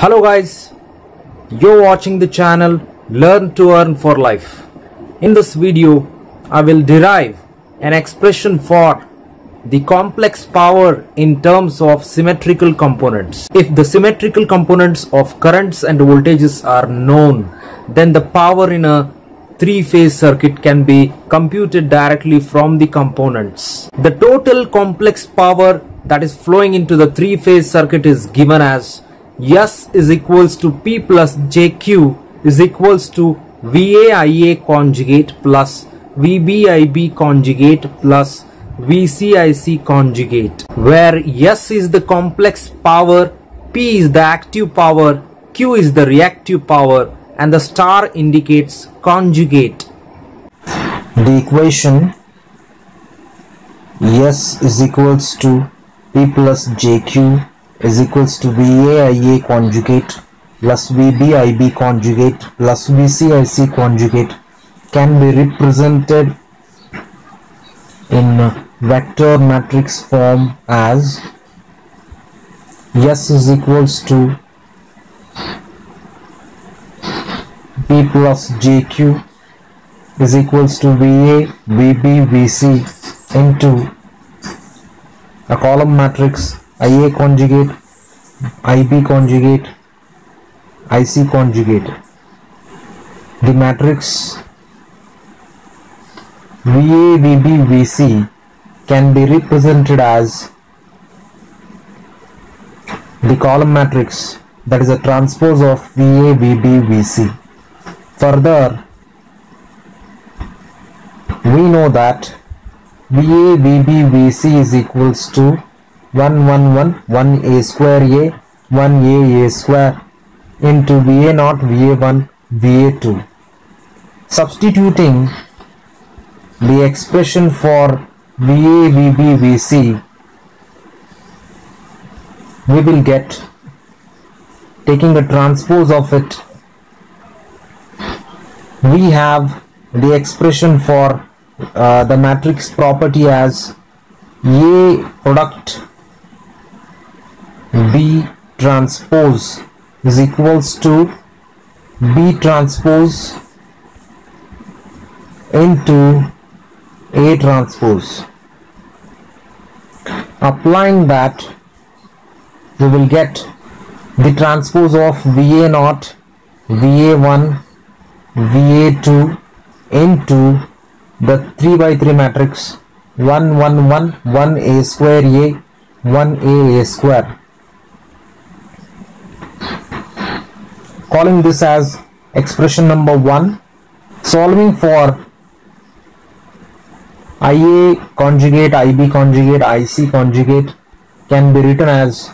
Hello guys, you're watching the channel Learn to Earn for Life. In this video, I will derive an expression for the complex power in terms of symmetrical components. If the symmetrical components of currents and voltages are known, then the power in a three-phase circuit can be computed directly from the components. The total complex power that is flowing into the three-phase circuit is given as S is equals to P plus JQ is equals to VAIA conjugate plus VBIB conjugate plus VCIC conjugate, where S is the complex power, P is the active power, Q is the reactive power, and the star indicates conjugate. The equation S is equals to P plus JQ is equals to VAIA conjugate plus VBIB conjugate plus VCIC conjugate can be represented in vector matrix form as S is equals to P plus JQ is equals to VA, VB, VC into a column matrix IA conjugate, IB conjugate, IC conjugate. The matrix VA, VB, VC can be represented as the column matrix that is a transpose of VA, VB, VC. Further, we know that VA, VB, VC is equals to 1 A square A 1 A square into VA naught VA1 VA2. Substituting the expression for VA, VB, VC, we will get, taking the transpose of it, we have the expression for the matrix property as A product B transpose is equals to B transpose into A transpose. Applying that, we will get the transpose of VA naught VA1 VA2 into the 3 by 3 matrix 1 A square A 1 A square, calling this as expression number 1. Solving for IA conjugate, IB conjugate, IC conjugate can be written as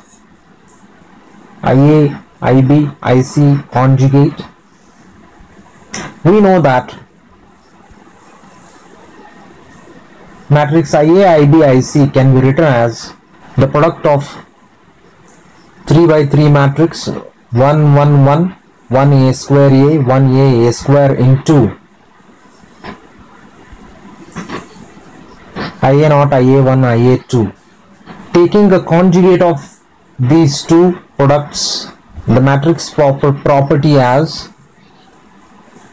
IA, IB, IC conjugate. We know that matrix IA, IB, IC can be written as the product of 3 by 3 matrix 1 A square A 1 A square into IA naught IA1 IA2. Taking the conjugate of these two products, the matrix property as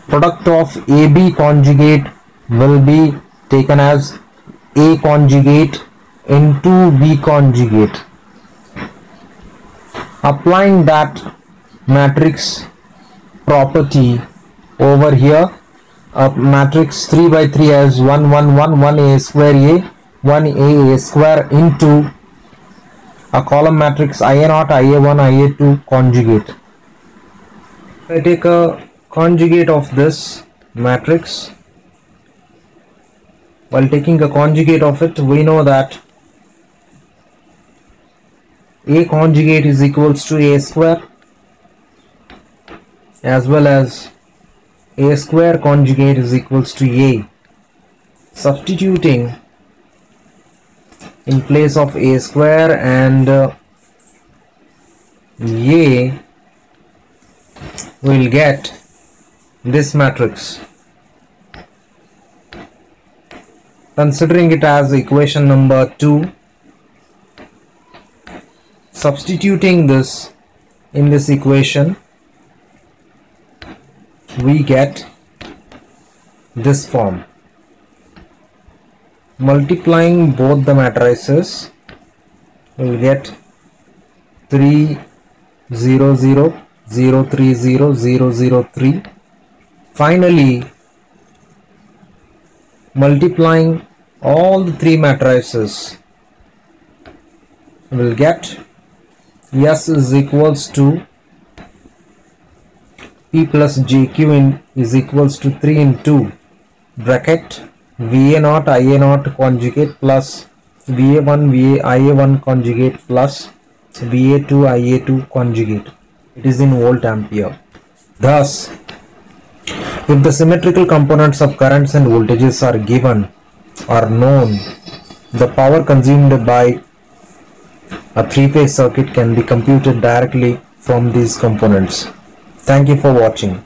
product of AB conjugate will be taken as A conjugate into B conjugate. Applying that matrix property over here, a matrix 3 by 3 as 1 A square A 1 A square into a column matrix IA naught IA1 IA2 conjugate. I take a conjugate of this matrix. While taking a conjugate of it, we know that A conjugate is equals to A square as well as A square conjugate is equals to A. Substituting in place of A square and A, we will get this matrix. Considering it as equation number 2, substituting this in this equation we get this form. Multiplying both the matrices, we will get 3 0 0 0 3 0 0 0 3. Finally, multiplying all the three matrices, we will get S is equals to P plus JQ is equals to 3 into bracket VA0 IA0 conjugate plus VA1 IA1 conjugate plus VA2 IA2 conjugate. It is in volt ampere. Thus, if the symmetrical components of currents and voltages are given or known, the power consumed by a three-phase circuit can be computed directly from these components. Thank you for watching.